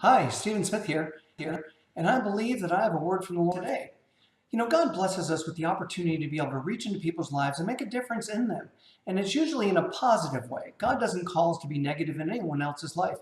Hi, Stephen Smith here, and I believe that I have a word from the Lord today. God blesses us with the opportunity to be able to reach into people's lives and make a difference in them. And it's usually in a positive way. God doesn't call us to be negative in anyone else's life,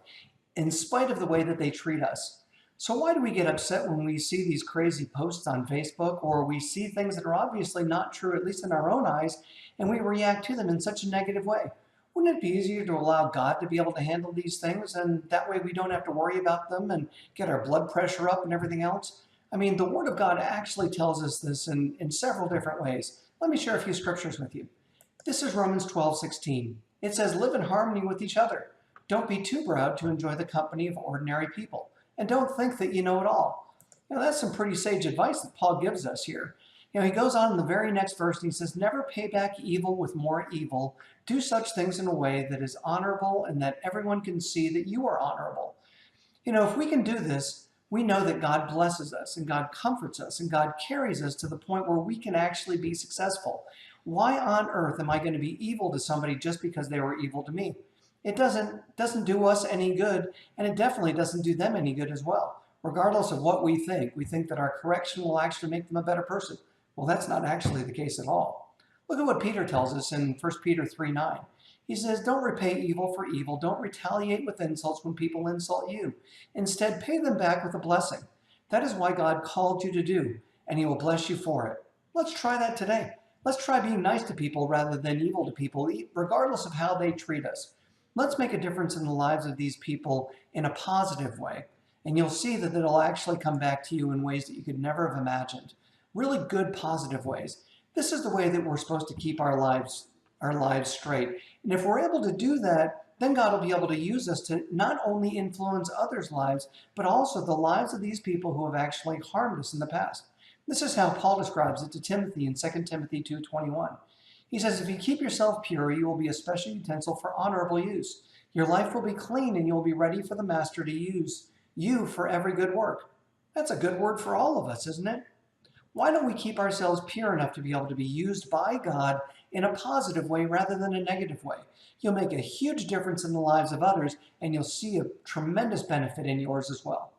in spite of the way that they treat us. So why do we get upset when we see these crazy posts on Facebook, or we see things that are obviously not true, at least in our own eyes, and we react to them in such a negative way? Wouldn't it be easier to allow God to be able to handle these things, and that way we don't have to worry about them and get our blood pressure up and everything else? I mean, the Word of God actually tells us this in several different ways. Let me share a few scriptures with you. This is Romans 12:16. It says, live in harmony with each other. Don't be too proud to enjoy the company of ordinary people. And don't think that you know it all. That's some pretty sage advice that Paul gives us here. He goes on in the very next verse and he says, never pay back evil with more evil. Do such things in a way that is honorable and that everyone can see that you are honorable. If we can do this, we know that God blesses us and God comforts us and God carries us to the point where we can actually be successful. Why on earth am I going to be evil to somebody just because they were evil to me? It doesn't do us any good, and it definitely doesn't do them any good as well. Regardless of what we think that our correction will actually make them a better person. Well, that's not actually the case at all. Look at what Peter tells us in 1 Peter 3:9. He says, don't repay evil for evil. Don't retaliate with insults when people insult you. Instead, pay them back with a blessing. That is why God called you to do, and he will bless you for it. Let's try that today. Let's try being nice to people rather than evil to people, regardless of how they treat us. Let's make a difference in the lives of these people in a positive way, and you'll see that it'll actually come back to you in ways that you could never have imagined. Really good, positive ways. This is the way that we're supposed to keep our lives straight. And if we're able to do that, then God will be able to use us to not only influence others' lives, but also the lives of these people who have actually harmed us in the past. This is how Paul describes it to Timothy in 2 Timothy 2:21. He says, if you keep yourself pure, you will be a special utensil for honorable use. Your life will be clean and you will be ready for the master to use you for every good work. That's a good word for all of us, isn't it? Why don't we keep ourselves pure enough to be able to be used by God in a positive way rather than a negative way? You'll make a huge difference in the lives of others, and you'll see a tremendous benefit in yours as well.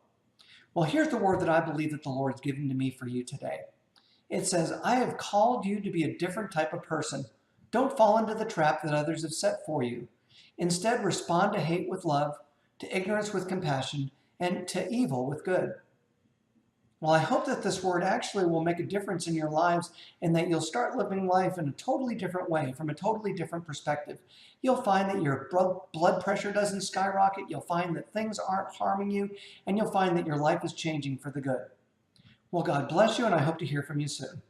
Well, here's the word that I believe that the Lord's given to me for you today. It says, I have called you to be a different type of person. Don't fall into the trap that others have set for you. Instead, respond to hate with love, to ignorance with compassion, and to evil with good. Well, I hope that this word actually will make a difference in your lives and that you'll start living life in a totally different way, from a totally different perspective. You'll find that your blood pressure doesn't skyrocket. You'll find that things aren't harming you, and you'll find that your life is changing for the good. Well, God bless you, and I hope to hear from you soon.